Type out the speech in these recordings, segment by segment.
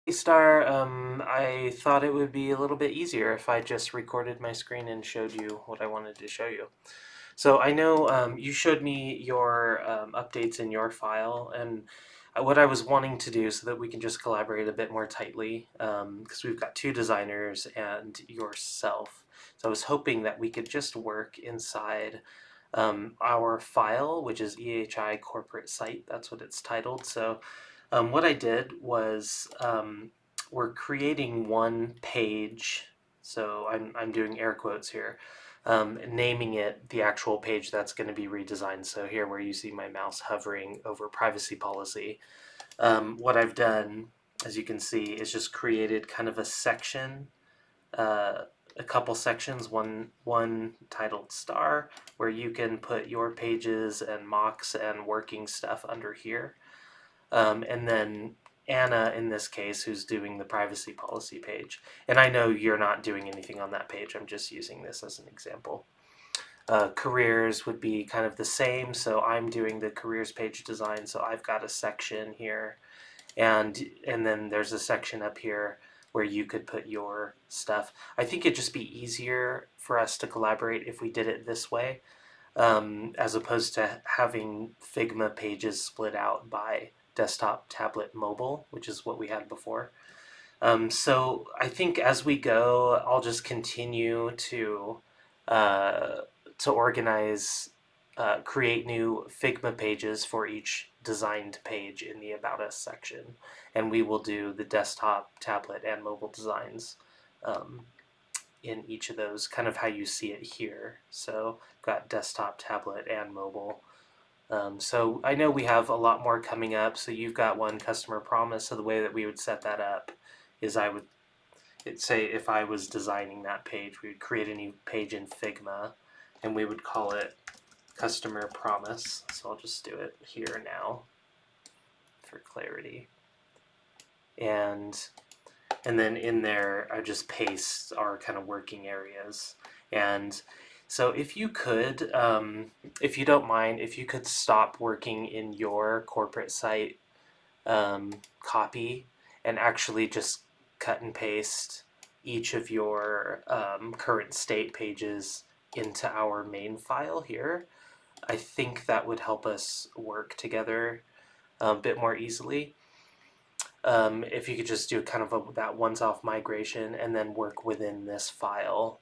Hey Star, I thought it would be a little bit easier if I just recorded my screen and showed you what I wanted to show you. So I know you showed me your updates in your file, and what I was wanting to do so that we can just collaborate a bit more tightly, because we've got two designers and yourself. So I was hoping that we could just work inside our file, which is EHI corporate site. That's what it's titled. So what I did was we're creating one page. So I'm doing air quotes here, naming it the actual page that's going to be redesigned. So here, where you see my mouse hovering over privacy policy, what I've done, as you can see, is just created kind of a section, uh, a couple sections, one titled star, where you can put your pages and mocks and working stuff under here. And then Anna, in this case, who's doing the privacy policy page. And I know you're not doing anything on that page, I'm just using this as an example. Careers would be kind of the same, so I'm doing the careers page design, so I've got a section here, and then there's a section up here where you could put your stuff. I think it'd just be easier for us to collaborate if we did it this way, as opposed to having Figma pages split out by desktop, tablet, mobile, which is what we had before. So I think as we go, I'll just continue uh, to organize, create new Figma pages for each designed page in the About Us section, and we will do the desktop, tablet, and mobile designs um, in each of those, kind of how you see it here. So got desktop, tablet, and mobile. So I know we have a lot more coming up. So you've got one customer promise. So the way that we would set that up is I would say if I was designing that page, we would create a new page in Figma, and we would call it customer promise. So I'll just do it here now for clarity. And then in there, I just paste our kind of working areas. And so if you could, if you don't mind, if you could stop working in your corporate site copy and actually just cut and paste each of your current state pages into our main file here, I think that would help us work together a bit more easily. If you could just do kind of that once-off migration and then work within this file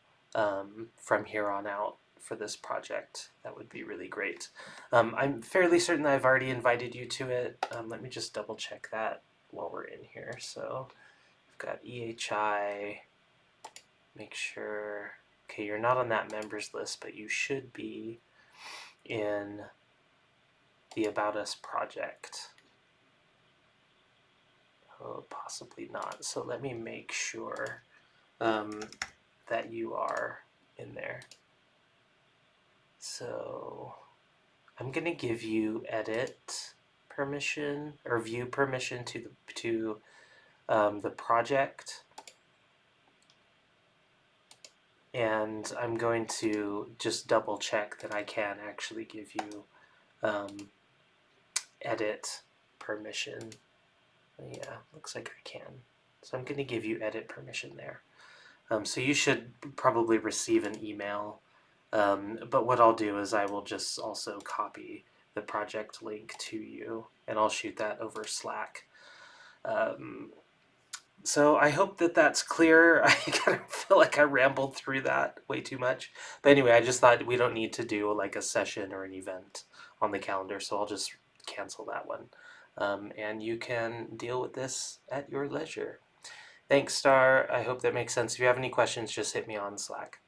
from here on out for this project, that would be really great. I'm fairly certain that I've already invited you to it. Let me just double check that while we're in here. So I've got EHI, make sure, okay, you're not on that members list, but you should be in the About Us project. Oh, possibly not. So let me make sure that you are in there. So I'm gonna give you edit permission or view permission to the project, and I'm going to just double check that I can actually give you edit permission. Yeah, looks like I can. So I'm going to give you edit permission there. So you should probably receive an email. But what I'll do is I will just also copy the project link to you, and I'll shoot that over Slack. So I hope that that's clear. I kind of feel like I rambled through that way too much. But anyway, I just thought we don't need to do like a session or an event on the calendar, so I'll just cancel that one. And you can deal with this at your leisure. Thanks, Star. I hope that makes sense. If you have any questions, just hit me on Slack.